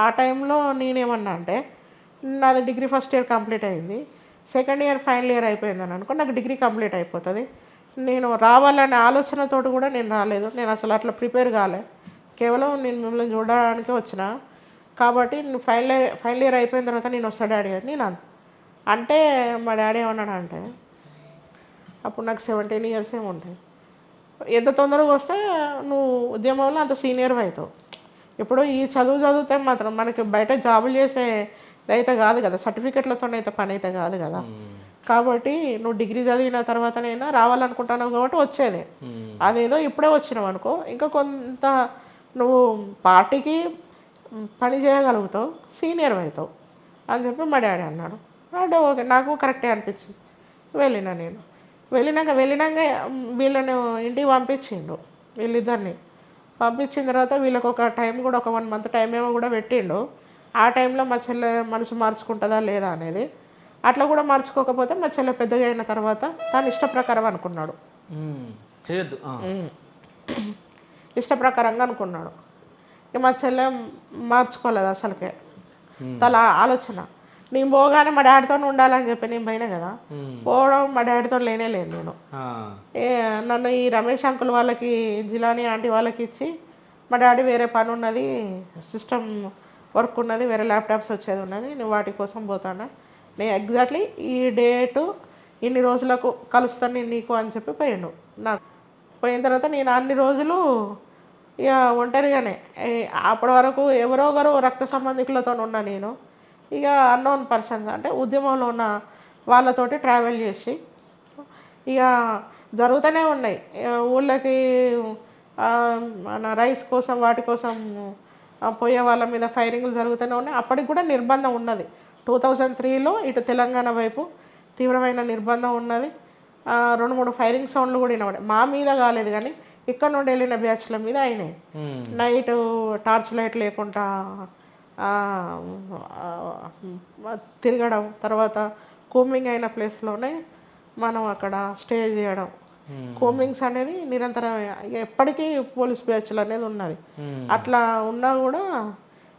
ఆ టైంలో నేనేమన్నా అంటే, నాది డిగ్రీ ఫస్ట్ ఇయర్ కంప్లీట్ అయింది. సెకండ్ ఇయర్, ఫైనల్ ఇయర్ అయిపోయిందని అనుకో, నాకు డిగ్రీ కంప్లీట్ అయిపోతది. నేను రావాలనే ఆలోచనతోటి కూడా నేను రాలేదు. నేను అసలు అట్లా ప్రిపేర్ కాలే. కేవలం నేను మిమ్మల్ని చూడడానికే వచ్చిన. కాబట్టి నువ్వు ఫైనల్ ఇయర్ అయిపోయిన తర్వాత నేను వస్తా డాడీ అని నేను అంటే మా డాడీ ఏమన్నాడంటే, అప్పుడు నాకు 17 ఇయర్స్ ఏమో ఉంటాయి. ఎంత తొందరగా వస్తే నువ్వు ఉద్యమంలో అంత సీనియర్ అవుతావు. ఇప్పుడు ఈ చదువు చదివితే మాత్రం మనకి బయట జాబులు చేసే అయితే కాదు కదా, సర్టిఫికెట్లతోనైతే పని అయితే కాదు కదా. కాబట్టి నువ్వు డిగ్రీ చదివిన తర్వాతనైనా రావాలనుకుంటున్నావు కాబట్టి వచ్చేదే. అదేదో ఇప్పుడే వచ్చినావు అనుకో, ఇంకా కొంత నువ్వు పార్టీకి పని చేయగలుగుతావు, సీనియర్ అవుతావు అని చెప్పి మా డాడీ అన్నాడు. అంటే ఓకే, నాకు కరెక్టే అనిపించింది. వెళ్ళినా నేను. వెళ్ళినాక వీళ్ళని ఇంటికి పంపించిండు, వీళ్ళిద్దరిని పంపించిన తర్వాత వీళ్ళకి ఒక టైం కూడా, ఒక 1 మంత్ టైం ఏమో కూడా పెట్టిండు. ఆ టైంలో మా చెల్లె మనసు మార్చుకుంటుందా లేదా అనేది. అట్లా కూడా మార్చుకోకపోతే మా చెల్లె పెద్దగా అయిన తర్వాత తను ఇష్ట ప్రకారం అనుకున్నాడు. చేయొద్దు. ఇష్ట ప్రకారంగా అనుకున్నాడు. ఇక మా చెల్లె మార్చుకోలేదు అసలుకే. తల ఆలోచన నేను పోగానే మా డాడీతో ఉండాలని చెప్పి నేను పోయినా కదా, పోవడం మా డాడీతో లేనే లేదు నేను. నన్ను ఈ రమేష్ అంకుల్ వాళ్ళకి, జిలానీ ఆంటీ వాళ్ళకి ఇచ్చి, మా డాడీ వేరే పని ఉన్నది, సిస్టమ్ వర్క్ ఉన్నది, వేరే ల్యాప్టాప్స్ వచ్చేది ఉన్నది, నేను వాటి కోసం పోతాను, నేను ఎగ్జాక్ట్లీ ఈ డేటు ఇన్ని రోజులకు కలుస్తాను నేను నీకు అని చెప్పి పోయిండు. నాకు పోయిన తర్వాత నేను అన్ని రోజులు ఇక ఒంటరిగానే, అప్పటి వరకు ఎవరో ఒకరు రక్త సంబంధికులతో ఉన్నా నేను. ఇక అన్నోన్ పర్సన్స్ అంటే ఉద్యమంలో ఉన్న వాళ్ళతోటి ట్రావెల్ చేసి ఇక జరుగుతూనే ఉన్నాయి. ఊళ్ళకి మన రైస్ కోసం వాటి కోసం పోయే వాళ్ళ మీద ఫైరింగ్లు జరుగుతూనే ఉన్నాయి. అప్పటికి కూడా నిర్బంధం ఉన్నది. 2003లో ఇటు తెలంగాణ వైపు తీవ్రమైన నిర్బంధం ఉన్నది. 2-3 ఫైరింగ్ సౌండ్లు కూడా వినబడాయి. మా మీద కాలేదు కానీ ఇక్కడ నుండి వెళ్ళిన బ్యాచ్ల మీద అయినాయి. నైట్ టార్చ్ లైట్ లేకుండా తిరగడం, తర్వాత కోమింగ్ అయిన ప్లేస్లోనే మనం అక్కడ స్టే చేయడం. కోమింగ్స్ అనేది నిరంతరం ఎప్పటికీ పోలీస్ బ్యాచ్లు అనేది ఉన్నది. అట్లా ఉన్నా కూడా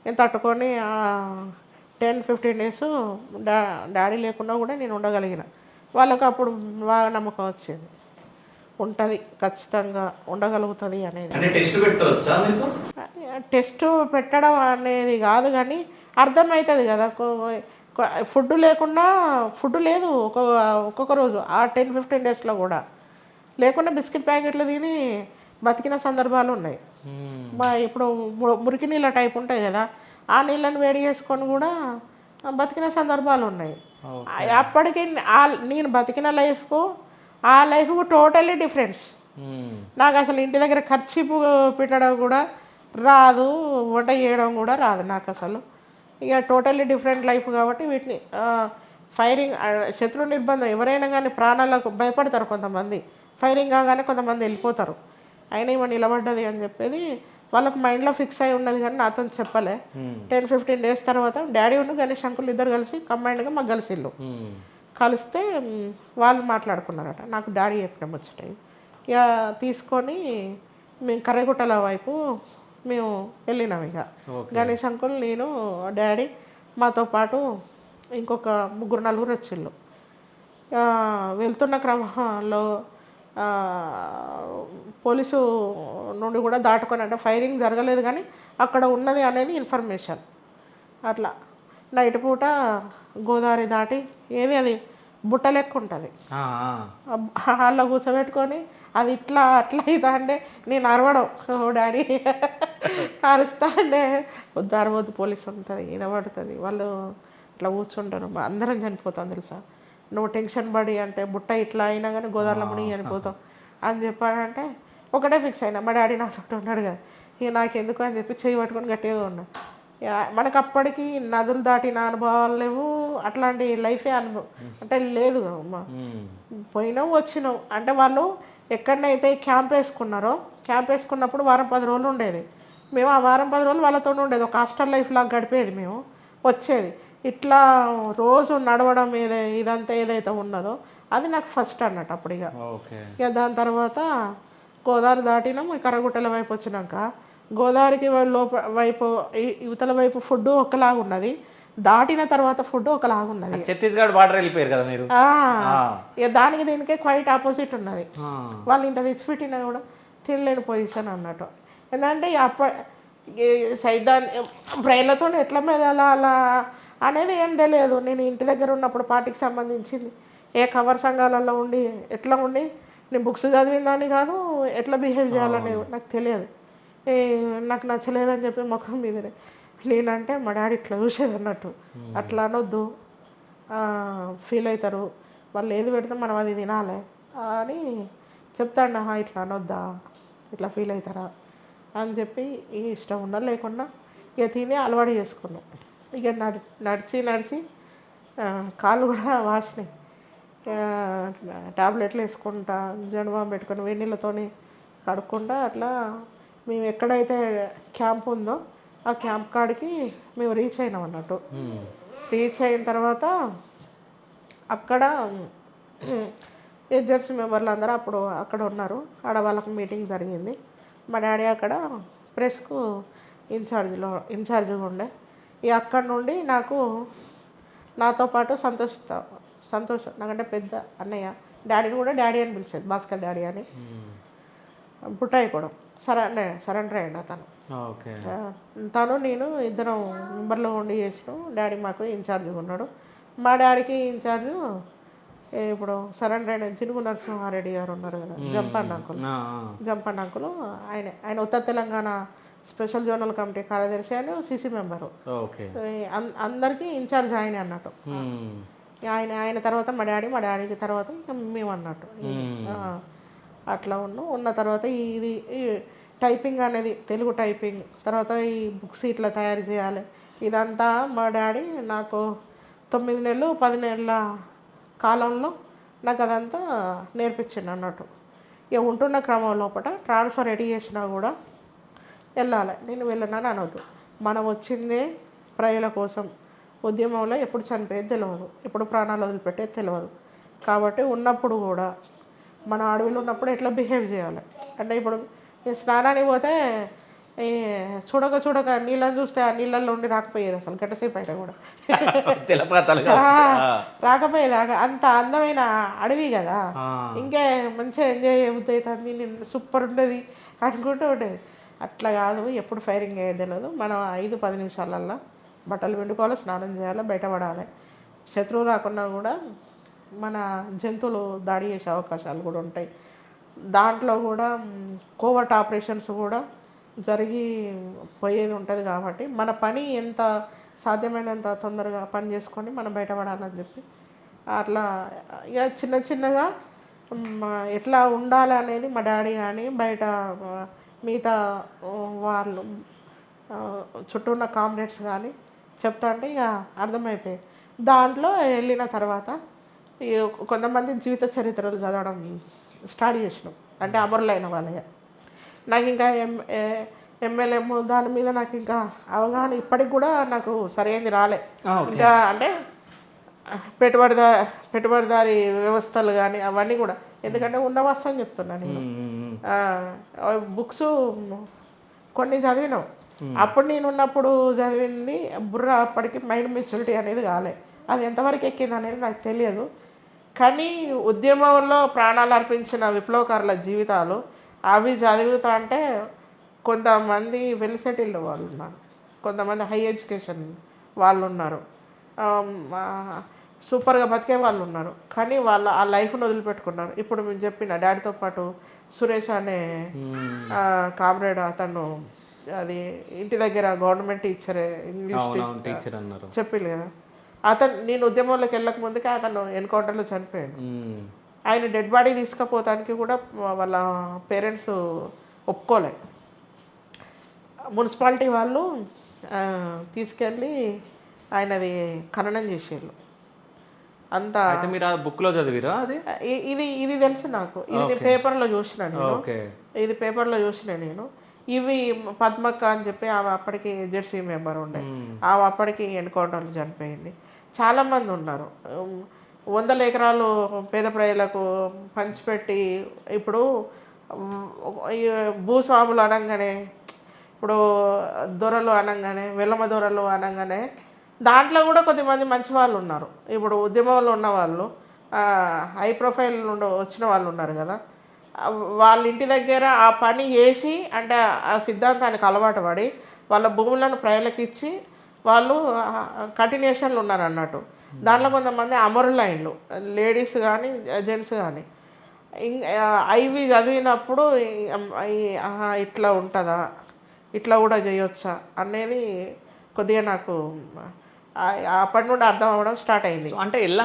నేను తట్టుకొని 10-15 డేస్ డాడీ లేకున్నా కూడా నేను ఉండగలిగిన. వాళ్ళకు అప్పుడు బాగా నమ్మకం వచ్చింది, ఉంటుంది ఖచ్చితంగా ఉండగలుగుతుంది అనేది. టెస్ట్ పెట్టడం అనేది కాదు కానీ అర్థమవుతుంది కదా. ఫుడ్ లేకుండా, ఫుడ్ లేదు ఒక్కొక్క రోజు ఆ 10-15 డేస్లో కూడా లేకుండా బిస్కెట్ ప్యాకెట్లు తిని బతికిన సందర్భాలు ఉన్నాయి. ఇప్పుడు మురికి నీళ్ళ టైప్ ఉంటాయి కదా, ఆ నీళ్ళని వేడి చేసుకొని కూడా బతికిన సందర్భాలు ఉన్నాయి. అప్పటికి నేను బతికిన లైఫ్కు ఆ లైఫ్కు టోటల్లీ డిఫరెన్స్. నాకు అసలు ఇంటి దగ్గర ఖర్చు పెట్టడం కూడా రాదు, వంట చేయడం కూడా రాదు నాకు అసలు. ఇక టోటల్లీ డిఫరెంట్ లైఫ్ కాబట్టి వీటిని ఫైరింగ్, శత్రు నిర్బంధం, ఎవరైనా కానీ ప్రాణాలకు భయపడతారు కొంతమంది. ఫైరింగ్ కాగానే కొంతమంది వెళ్ళిపోతారు. అయినా ఇవ్వ నిలబడ్డది అని చెప్పేది వాళ్ళకు మైండ్లో ఫిక్స్ అయి ఉన్నది కానీ నాతో చెప్పలే. 10-15 డేస్ తర్వాత డాడీ ఉన్న గణేష్ అంకుల్ ఇద్దరు కలిసి కంబైన్డ్గా మాకు కలిసిళ్ళు. కలిస్తే వాళ్ళు మాట్లాడుకున్నారట. నాకు డాడీ చెప్పిన ముచ్చట ఇక తీసుకొని మేము కర్రగుట్టల వైపు మేము వెళ్ళినాం. ఇక గణేష్ అంకుల్, నేను, డాడీ, మాతో పాటు ఇంకొక 3-4 వచ్చిళ్ళు. వెళ్తున్న క్రమంలో పోలీసు నుండి కూడా దాటుకొని, అంటే ఫైరింగ్ జరగలేదు కానీ అక్కడ ఉన్నది అనేది ఇన్ఫర్మేషన్. అట్లా నైట్ పూట గోదావరి దాటి ఏది అది బుట్ట లెక్క ఉంటుంది, అలా కూర్చోబెట్టుకొని అది ఇట్లా అట్లా అవుతా అంటే నేను అరవడం, డాడీ అరుస్తా అంటే వద్దు అరవద్దు పోలీసు ఉంటుంది వినబడుతుంది, వాళ్ళు ఇట్లా కూర్చుంటారు, అందరం చనిపోతాం తెలుసా, నువ్వు టెన్షన్ పడి అంటే బుట్ట ఇట్లా అయినా కానీ గోదావరిలో మునిగి చనిపోతాం అని చెప్పాడంటే ఒకటే ఫిక్స్ అయినా. మా డాడీ నాతో ఉన్నాడు కదా, ఇక నాకెందుకు అని చెప్పి చేయి పట్టుకొని గట్టిగా ఉన్నా. మనకు అప్పటికి నదులు దాటిన అనుభవాలు లేవు, అట్లాంటి లైఫే అనుభవం అంటే లేదు. పోయినావు వచ్చినావు అంటే వాళ్ళు ఎక్కడనైతే క్యాంప్ వేసుకున్నారో, క్యాంప్ వేసుకున్నప్పుడు 10 రోజులు ఉండేది. మేము ఆ 10 రోజులు వాళ్ళతో ఉండేది, ఒక హాస్టల్ లైఫ్ లాగా గడిపేది. మేము వచ్చేది ఇట్లా రోజు నడవడం ఇదంతా ఏదైతే ఉన్నదో అది నాకు ఫస్ట్ అన్నట్టు అప్పుడు. ఇక దాని తర్వాత గోదావరి దాటినాం, కర్రగుట్టల వైపు వచ్చినాక గోదావరికి వైపు యువతల వైపు ఫుడ్ ఒకలాగా ఉన్నది, దాటిన తర్వాత ఫుడ్ ఒకలాగున్నది. ఛత్తీస్గఢ్ బార్డర్ వెళ్ళిపోయారు కదా మీరు. ఇక దానికి దీనికే క్వైట్ ఆపోజిట్ ఉన్నది. వాళ్ళు ఇంత తెచ్చిపెట్టినా కూడా తినలేని పొజిషన్ అన్నట్టు. ఎందుకంటే సైద్ధాన్ని బ్రెయిన్లతో ఎట్లా మెదాలా అలా అనేది ఏం తెలియదు. నేను ఇంటి దగ్గర ఉన్నప్పుడు పార్టీకి సంబంధించింది ఏ కవర్ సంఘాలలో ఉండి ఎట్లా ఉండి నేను బుక్స్ చదివిందని కాదు, ఎట్లా బిహేవ్ చేయాలనేది నాకు తెలియదు. నాకు నచ్చలేదని చెప్పి ముఖం మీదనే నేనంటే మా డాడీ ఇట్లా చూసేది అన్నట్టు, అట్లా అనొద్దు, ఫీల్ అవుతారు, వాళ్ళు ఏది పెడితే మనం అది తినాలి అని చెప్తాడు. ఇట్లా అనొద్దా, ఇట్లా ఫీల్ అవుతారా అని చెప్పి ఇష్టం ఉన్నా లేకుండా ఇక తిని అలవాటు చేసుకున్నాం. ఇక నడిచి నడిచి కాళ్ళు కూడా వాసినాయి. టాబ్లెట్లు వేసుకుంటా, జండుబాం పెట్టుకొని వేడినీళ్ళతోని కడుక్కుంటా అట్లా మేము ఎక్కడైతే క్యాంప్ ఉందో ఆ క్యాంప్ కాడికి మేము రీచ్ అయినాం అన్నట్టు. రీచ్ అయిన తర్వాత అక్కడ ఏజెన్సీ మెంబర్లు అందరూ అప్పుడు అక్కడ ఉన్నారు. ఆడ వాళ్ళకి మీటింగ్ జరిగింది. మా డాడీ అక్కడ ప్రెస్కు ఇన్ఛార్జ్గా ఉండే. ఇక అక్కడ నుండి నాతో పాటు సంతోష్ నాకంటే పెద్ద అన్నయ్య, డాడీని కూడా డాడీ అని పిలిచేది, భాస్కర్ డాడీ అని. బుట్టాయి కూడా సరెండర్ అయ్యండి అతను. తను నేను ఇద్దరం మెంబర్లో ఉండి చేసినాం. డాడీ మాకు ఇన్ఛార్జ్గా ఉన్నాడు. మా డాడీకి ఇన్ఛార్జ్ ఇప్పుడు సరెండర్ అయిన జినుగు నరసింహారెడ్డి గారు ఉన్నారు కదా, జంపన్న అంకులు, ఆయన ఉత్తర తెలంగాణ స్పెషల్ జోనల్ కమిటీ కార్యదర్శి అని సిసి మెంబరు. అందరికీ ఇన్ఛార్జ్ ఆయనే అన్నట్టు. ఆయన తర్వాత మా డాడీకి తర్వాత మేము అన్నట్టు. అట్లా ఉన్న తర్వాత ఇది టైపింగ్ అనేది, తెలుగు టైపింగ్ తర్వాత ఈ బుక్స్ ఇట్లా తయారు చేయాలి, ఇదంతా మా డాడీ నాకు 9 నెలలు 10 నెలల కాలంలో నాకు అదంతా నేర్పించిండు అన్నట్టు. ఇక ఉంటున్న క్రమం లోపల ట్రాన్స్ఫర్ రెడీ చేసినా కూడా వెళ్ళాలి, నేను వెళ్ళనని అనవద్దు. మనం వచ్చిందే ప్రజల కోసం. ఉద్యమంలో ఎప్పుడు చనిపోయేది తెలియదు, ఎప్పుడు ప్రాణాలు వదిలిపెట్టేది తెలియదు. కాబట్టి ఉన్నప్పుడు కూడా మన అడవిలో ఉన్నప్పుడు ఎట్లా బిహేవ్ చేయాలి అంటే, ఇప్పుడు స్నానానికి పోతే చూడక నీళ్ళని చూస్తే ఆ నీళ్ళల్లో ఉండి రాకపోయేది అసలు గంటసేపు అయినా కూడా రాకపోయేది. అంత అందమైన అడవి కదా, ఇంకే మంచిగా ఎంజాయ్ అవుతుంది, నేను సూపర్ ఉండేది అనుకుంటూ ఉండేది. అట్లా కాదు, ఎప్పుడు ఫైరింగ్ అయ్యేది తెలియదు. మనం 5-10 నిమిషాలల్లో బట్టలు పిండుకోవాలి, స్నానం చేయాలి, బయటపడాలి. శత్రువు రాకున్నా కూడా మన జంతువులు దాడి చేసే అవకాశాలు కూడా ఉంటాయి. దాంట్లో కూడా కోవర్ట్ ఆపరేషన్స్ కూడా జరిగి పోయేది ఉంటుంది. కాబట్టి మన పని ఎంత సాధ్యమైనంత తొందరగా పని చేసుకొని మనం బయటపడాలని చెప్పి అట్లా ఇక చిన్నగా ఎట్లా ఉండాలి అనేది మా డాడీ కానీ బయట మిగతా వాళ్ళు చుట్టూ ఉన్న కామ్రేడ్స్ కానీ చెప్తా అంటే ఇక అర్థమైపోయాయి. దాంట్లో వెళ్ళిన తర్వాత కొంతమంది జీవిత చరిత్రలు చదవడం స్టార్ట్ చేసినాం, అంటే అమరులైన వాళ్ళే. నాకు ఇంకా ఎంఎల్ఎం దాని మీద నాకు ఇంకా అవగాహన ఇప్పటికి కూడా నాకు సరైనది రాలే. ఇంకా అంటే పెట్టుబడిదారి వ్యవస్థలు కానీ అవన్నీ కూడా, ఎందుకంటే ఉన్న వాస్తవం చెప్తున్నా నేను. బుక్స్ కొన్ని చదివినాం, అప్పుడు నేను ఉన్నప్పుడు చదివింది బుర్ర అప్పటికి మైండ్ మెచ్యూరిటీ అనేది కాలే. అది ఎంతవరకు ఎక్కింది అనేది నాకు తెలియదు. కానీ ఉద్యమంలో ప్రాణాలు అర్పించిన విప్లవకారుల జీవితాలు అవి చదువుతా అంటే కొంతమంది వెల్ సెటిల్డ్ వాళ్ళు ఉన్నారు, కొంతమంది హై ఎడ్యుకేషన్ వాళ్ళు ఉన్నారు, సూపర్గా బతికే వాళ్ళు ఉన్నారు. కానీ వాళ్ళ ఆ లైఫ్ను వదిలిపెట్టుకున్నారు. ఇప్పుడు మేము చెప్పిన డాడీతో పాటు సురేష్ అనే కామ్రేడ్, అతను అది ఇంటి దగ్గర గవర్నమెంట్ టీచరే, ఇంగ్లీష్ టీచర్ అన్నారు చెప్పింది కదా. నేను ఉద్యమంలోకి వెళ్ళక ముందుకే అతను ఎన్కౌంటర్లో చనిపోయాడు. ఆయన డెడ్ బాడీ తీసుకుపోతానికి కూడా వాళ్ళ పేరెంట్స్ ఒప్పుకోలే. మున్సిపాలిటీ వాళ్ళు తీసుకెళ్ళి ఆయనది ఖననం చేసేళ్ళు. అంతా మీరు ఆ బుక్లో చదివిరా? అది ఇది తెలుసు నాకు, ఇది పేపర్లో చూసిన నేను. ఇవి పద్మక్క అని చెప్పి ఆమె అప్పటికి జెడ్సీ మెంబర్ ఉండే, ఆమె అప్పటికి ఎన్కౌంటర్లు చనిపోయింది. చాలామంది ఉన్నారు. 100 ఎకరాలు పేద ప్రజలకు పంచిపెట్టి ఇప్పుడు భూస్వాములు అనగానే ఇప్పుడు దొరలు అనగానే వెలమ దొరలు అనగానే దాంట్లో కూడా కొద్దిమంది మంచి వాళ్ళు ఉన్నారు. ఇప్పుడు ఉద్యమంలో ఉన్న వాళ్ళు హై ప్రొఫైల్ నుండి వచ్చిన వాళ్ళు ఉన్నారు కదా, ఆ వాళ్ళ ఇంటి దగ్గర ఆ పని చేసి అంటే ఆ సిద్ధాంతానికి అలవాటు పడి వాళ్ళ భూములను ప్రజలకు ఇచ్చి వాళ్ళు కంటిన్యూషన్లు ఉన్నారు అన్నట్టు. దాంట్లో కొంతమంది అమరులైన్లు లేడీస్ కానీ జెంట్స్ కానీ ఐవి చదివినప్పుడు ఆహా ఇట్లా ఉంటుందా, ఇట్లా కూడా చేయొచ్చా అనేది కొద్దిగా నాకు అప్పటి నుండి అర్థం అవ్వడం స్టార్ట్ అయింది. సో అంటే ఎలా